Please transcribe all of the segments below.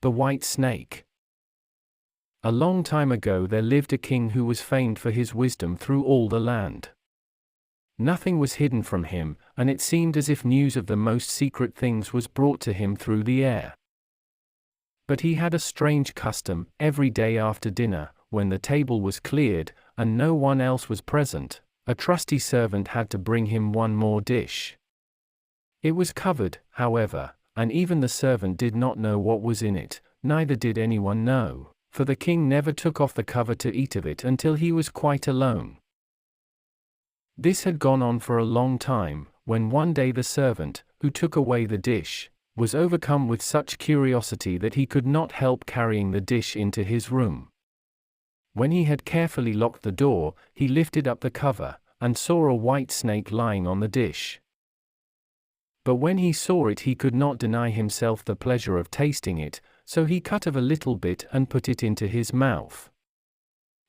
The White Snake. A long time ago there lived a king who was famed for his wisdom through all the land. Nothing was hidden from him, and it seemed as if news of the most secret things was brought to him through the air. But he had a strange custom. Every day after dinner, when the table was cleared, and no one else was present, a trusty servant had to bring him one more dish. It was covered, however, and even the servant did not know what was in it, neither did anyone know, for the king never took off the cover to eat of it until he was quite alone. This had gone on for a long time, when one day the servant, who took away the dish, was overcome with such curiosity that he could not help carrying the dish into his room. When he had carefully locked the door, he lifted up the cover, and saw a white snake lying on the dish. But when he saw it he could not deny himself the pleasure of tasting it, so he cut off a little bit and put it into his mouth.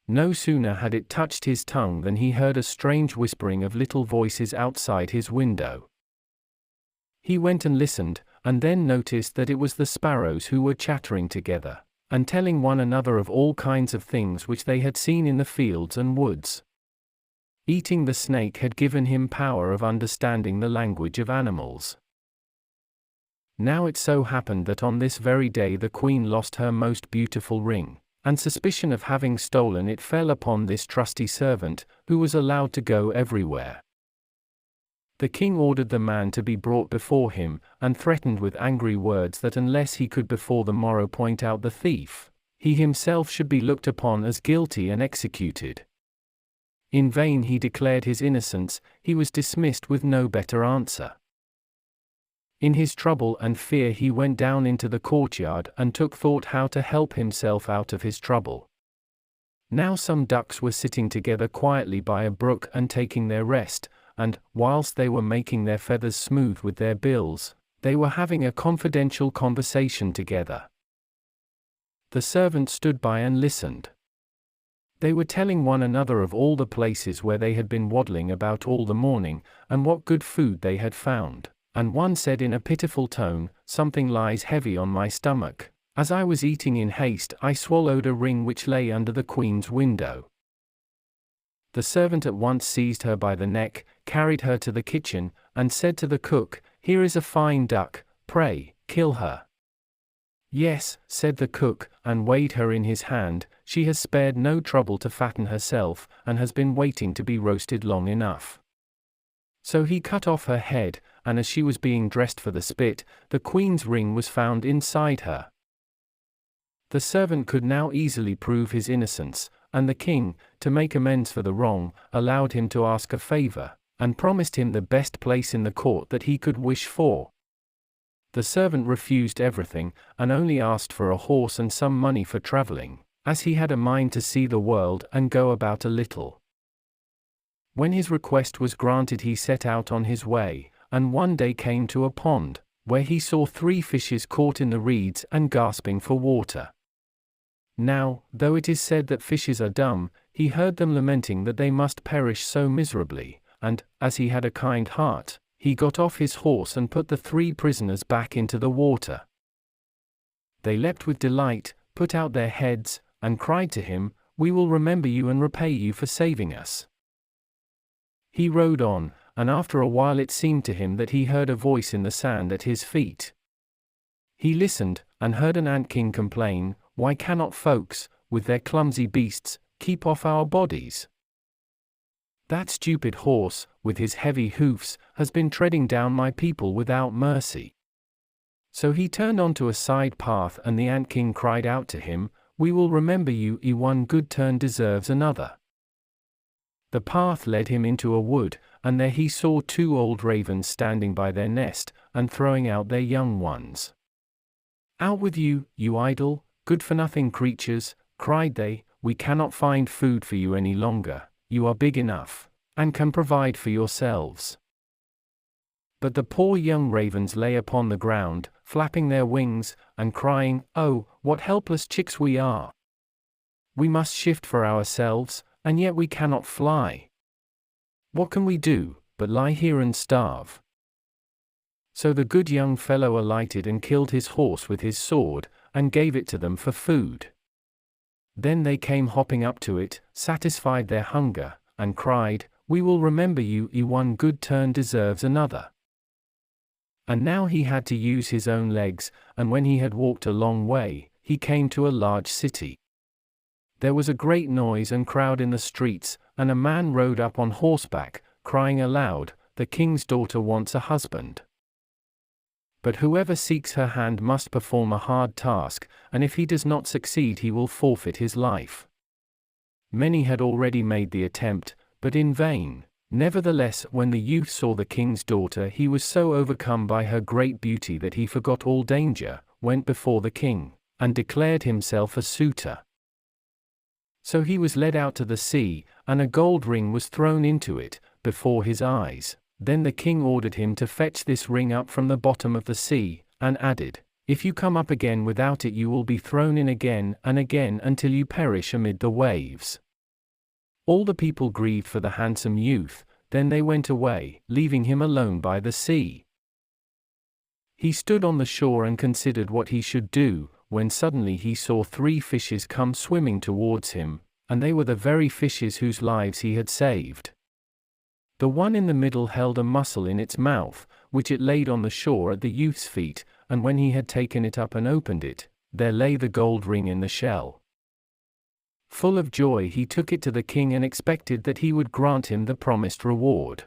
No sooner had it touched his tongue than he heard a strange whispering of little voices outside his window. He went and listened, and then noticed that it was the sparrows who were chattering together, and telling one another of all kinds of things which they had seen in the fields and woods. Eating the snake had given him power of understanding the language of animals. Now it so happened that on this very day the queen lost her most beautiful ring, and suspicion of having stolen it fell upon this trusty servant, who was allowed to go everywhere. The king ordered the man to be brought before him, and threatened with angry words that unless he could before the morrow point out the thief, he himself should be looked upon as guilty and executed. In vain he declared his innocence, he was dismissed with no better answer. In his trouble and fear he went down into the courtyard and took thought how to help himself out of his trouble. Now some ducks were sitting together quietly by a brook and taking their rest, and, whilst they were making their feathers smooth with their bills, they were having a confidential conversation together. The servant stood by and listened. They were telling one another of all the places where they had been waddling about all the morning, and what good food they had found, and one said in a pitiful tone, "Something lies heavy on my stomach. As I was eating in haste I swallowed a ring which lay under the queen's window." The servant at once seized her by the neck, carried her to the kitchen, and said to the cook, "Here is a fine duck, pray, kill her." "Yes," said the cook, and weighed her in his hand, "she has spared no trouble to fatten herself, and has been waiting to be roasted long enough." So he cut off her head, and as she was being dressed for the spit, the queen's ring was found inside her. The servant could now easily prove his innocence, and the king, to make amends for the wrong, allowed him to ask a favor, and promised him the best place in the court that he could wish for. The servant refused everything, and only asked for a horse and some money for traveling, as he had a mind to see the world and go about a little. When his request was granted he set out on his way, and one day came to a pond, where he saw 3 fishes caught in the reeds and gasping for water. Now, though it is said that fishes are dumb, he heard them lamenting that they must perish so miserably, and, as he had a kind heart, he got off his horse and put the 3 prisoners back into the water. They leapt with delight, put out their heads, and cried to him, "We will remember you and repay you for saving us." He rode on, and after a while it seemed to him that he heard a voice in the sand at his feet. He listened, and heard an ant-king complain, "Why cannot folks, with their clumsy beasts, keep off our bodies? That stupid horse, with his heavy hoofs, has been treading down my people without mercy." So he turned onto a side path, and the ant-king cried out to him, "We will remember you, one good turn deserves another." The path led him into a wood, and there he saw 2 old ravens standing by their nest, and throwing out their young ones. "Out with you, you idle, good-for-nothing creatures," cried they, "we cannot find food for you any longer, you are big enough, and can provide for yourselves." But the poor young ravens lay upon the ground, flapping their wings, and crying, "Oh, what helpless chicks we are! We must shift for ourselves, and yet we cannot fly. What can we do, but lie here and starve?" So the good young fellow alighted and killed his horse with his sword, and gave it to them for food. Then they came hopping up to it, satisfied their hunger, and cried, "We will remember you, one good turn deserves another." And now he had to use his own legs, and when he had walked a long way, he came to a large city. There was a great noise and crowd in the streets, and a man rode up on horseback, crying aloud, "The king's daughter wants a husband. But whoever seeks her hand must perform a hard task, and if he does not succeed he will forfeit his life." Many had already made the attempt, but in vain. Nevertheless, when the youth saw the king's daughter, he was so overcome by her great beauty that he forgot all danger, went before the king, and declared himself a suitor. So he was led out to the sea, and a gold ring was thrown into it, before his eyes. Then the king ordered him to fetch this ring up from the bottom of the sea, and added, "If you come up again without it you will be thrown in again and again until you perish amid the waves." All the people grieved for the handsome youth, then they went away, leaving him alone by the sea. He stood on the shore and considered what he should do, when suddenly he saw 3 fishes come swimming towards him, and they were the very fishes whose lives he had saved. The one in the middle held a mussel in its mouth, which it laid on the shore at the youth's feet, and when he had taken it up and opened it, there lay the gold ring in the shell. Full of joy he took it to the king and expected that he would grant him the promised reward.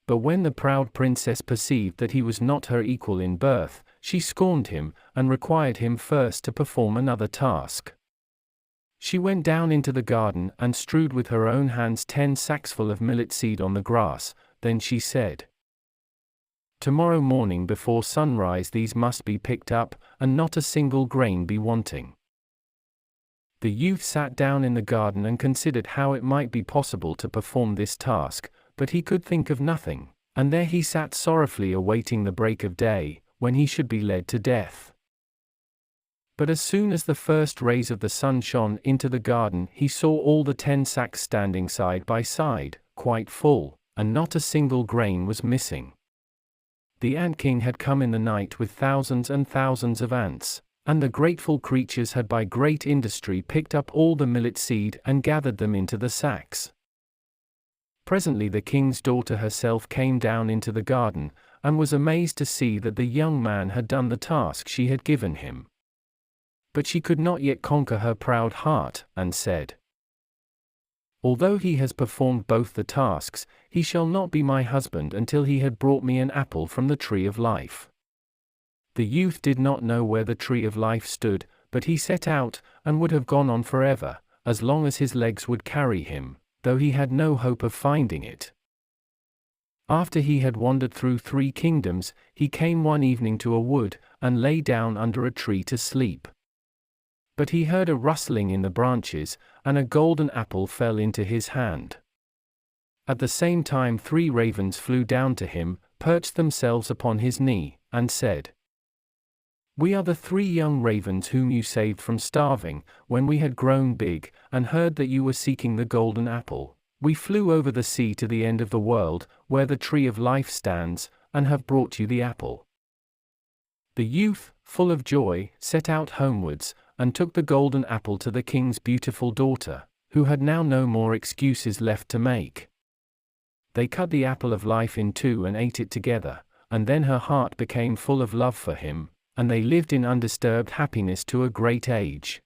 But when the proud princess perceived that he was not her equal in birth, she scorned him, and required him first to perform another task. She went down into the garden and strewed with her own hands 10 sacksful of millet seed on the grass. Then she said, "Tomorrow morning before sunrise these must be picked up, and not a single grain be wanting." The youth sat down in the garden and considered how it might be possible to perform this task, but he could think of nothing, and there he sat sorrowfully awaiting the break of day, when he should be led to death. But as soon as the first rays of the sun shone into the garden, he saw all the 10 sacks standing side by side, quite full, and not a single grain was missing. The ant king had come in the night with thousands and thousands of ants, and the grateful creatures had by great industry picked up all the millet seed and gathered them into the sacks. Presently the king's daughter herself came down into the garden, and was amazed to see that the young man had done the task she had given him. But she could not yet conquer her proud heart, and said, "Although he has performed both the tasks, he shall not be my husband until he had brought me an apple from the tree of life." The youth did not know where the tree of life stood, but he set out, and would have gone on forever, as long as his legs would carry him, though he had no hope of finding it. After he had wandered through 3 kingdoms, he came one evening to a wood, and lay down under a tree to sleep. But he heard a rustling in the branches, and a golden apple fell into his hand. At the same time 3 ravens flew down to him, perched themselves upon his knee, and said, "We are the 3 young ravens whom you saved from starving, when we had grown big, and heard that you were seeking the golden apple. We flew over the sea to the end of the world, where the tree of life stands, and have brought you the apple." The youth, full of joy, set out homewards, and took the golden apple to the king's beautiful daughter, who had now no more excuses left to make. They cut the apple of life in 2 and ate it together, and then her heart became full of love for him, and they lived in undisturbed happiness to a great age.